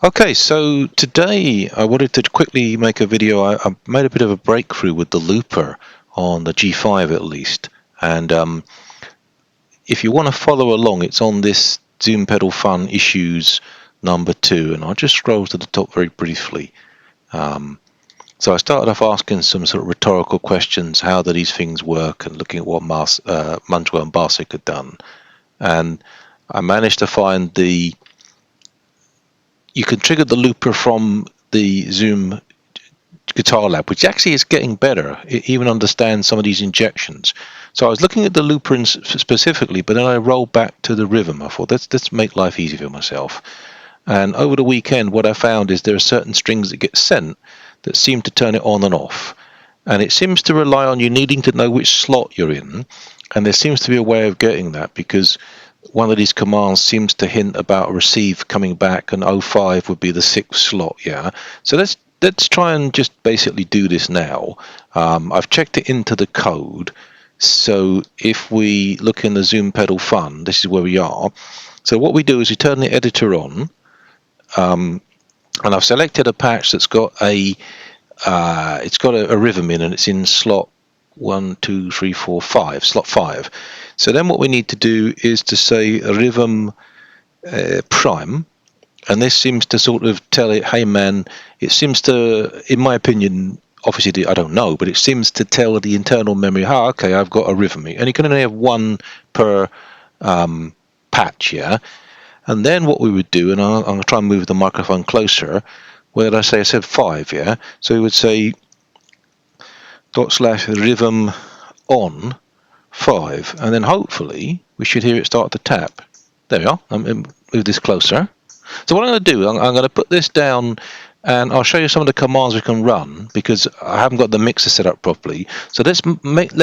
Okay, so today I wanted to quickly make a video. I made a bit of a breakthrough with the looper on the G5 at least, and if you want to follow along, it's on this Zoom Pedal Fun issues number 2, and I'll just scroll to the top very briefly. So I started off asking some sort of rhetorical questions: how do these things work, and looking at what Munchwell and Barsick had done, and I managed to find you can trigger the looper from the Zoom Guitar Lab, which actually is getting better. It even understands some of these injections. So I was looking at the looper specifically, but then I rolled back to the rhythm. I thought, let's make life easy for myself. And over the weekend, what I found is there are certain strings that get sent that seem to turn it on and off. And it seems to rely on you needing to know which slot you're in. And there seems to be a way of getting that, because one of these commands seems to hint about a receive coming back, and 05 would be the 6th slot. Yeah. So let's try and just basically do this now. I've checked it into the code. So if we look in the Zoom Pedal Fun, this is where we are. So what we do is we turn the editor on, and I've selected a patch that's got a rhythm in, and it's in slot 1, 2, 3, 4, 5, slot 5. So then what we need to do is to say rhythm prime, and this seems to sort of tell it, hey man, it seems to, in my opinion, obviously I don't know, but it seems to tell the internal memory, okay, I've got a rhythm, and you can only have one per patch, yeah. And then what we would do, and I'm going to try and move the microphone closer. Where did I say? I said 5, yeah. So we would say /rhythm on 5, and then hopefully we should hear it start to tap. There we are. I'm going to move this closer. So what I'm going to do, I'm going to put this down, and I'll show you some of the commands we can run, because I haven't got the mixer set up properly. So let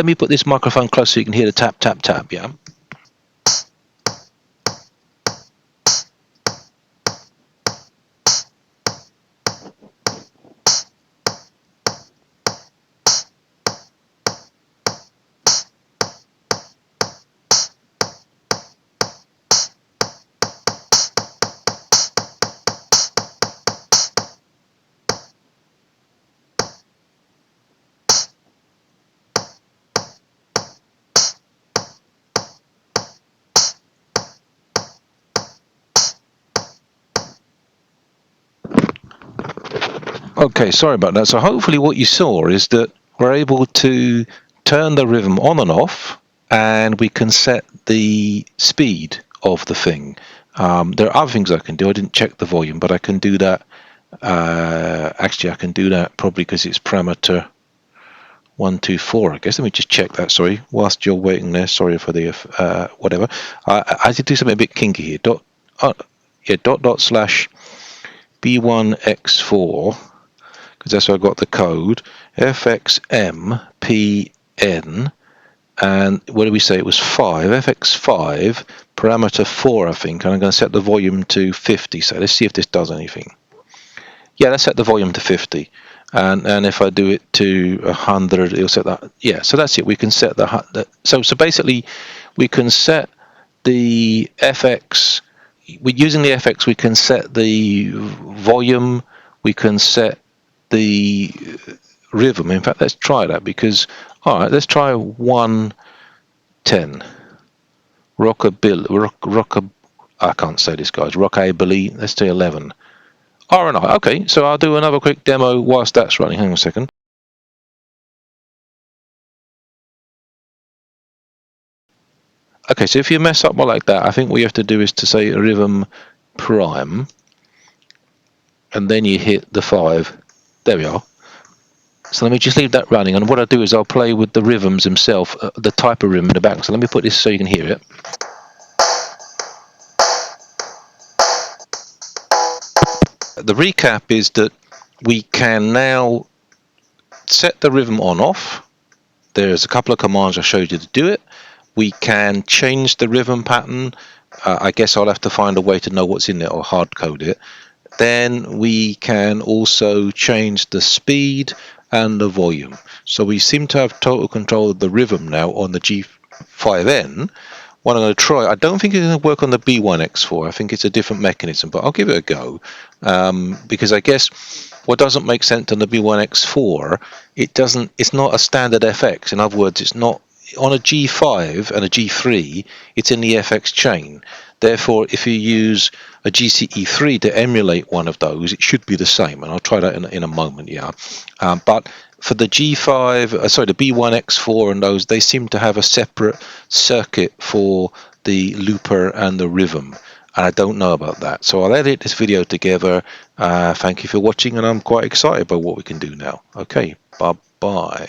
me put this microphone close so you can hear the tap, tap, tap. Yeah. Okay, sorry about that. So hopefully what you saw is that we're able to turn the rhythm on and off, and we can set the speed of the thing. There are other things I can do. I didn't check the volume, but I can do that. Actually, I can do that probably because it's parameter 1, 2, 4. I guess. Let me just check that. Sorry, whilst you're waiting there. Sorry for the whatever. I did do something a bit kinky here. Dot slash B1X4. Because that's where I got the code, FXMPN, and what did we say? It was 5, FX5, parameter 4, I think, and I'm going to set the volume to 50. So let's see if this does anything. Yeah, let's set the volume to 50, and if I do it to 100, it'll set that. Yeah, so that's it. We can set the so basically, we can set the FX. Using the FX, we can set the volume. We can set the rhythm. In fact, let's try that, because all right, let's try 110 rockabilly. I can't say this, guys. Rockabilly. Let's do 11. All right, okay. So I'll do another quick demo whilst that's running. Hang on a second. Okay, so if you mess up like that, I think what you have to do is to say rhythm prime, and then you hit the 5. There we are. So let me just leave that running, and what I'll do is I'll play with the rhythms himself, the type of rhythm in the back. So let me put this so you can hear it. The recap is that we can now set the rhythm on off. There's a couple of commands I showed you to do it. We can change the rhythm pattern. I guess I'll have to find a way to know what's in it or hard code it. Then we can also change the speed and the volume. So we seem to have total control of the rhythm now on the G5n, what I'm going to try. I don't think it's going to work on the B1X4. I think it's a different mechanism, but I'll give it a go, because I guess what doesn't make sense on the B1X4, it doesn't. It's not a standard FX. In other words, it's not on a G5 and a G3. It's in the FX chain. Therefore, if you use a GCE3 to emulate one of those, it should be the same. And I'll try that in a moment. Yeah, but for the G5, sorry, the B1X4 and those, they seem to have a separate circuit for the looper and the rhythm. And I don't know about that. So I'll edit this video together. Thank you for watching, and I'm quite excited by what we can do now. Okay, bye-bye.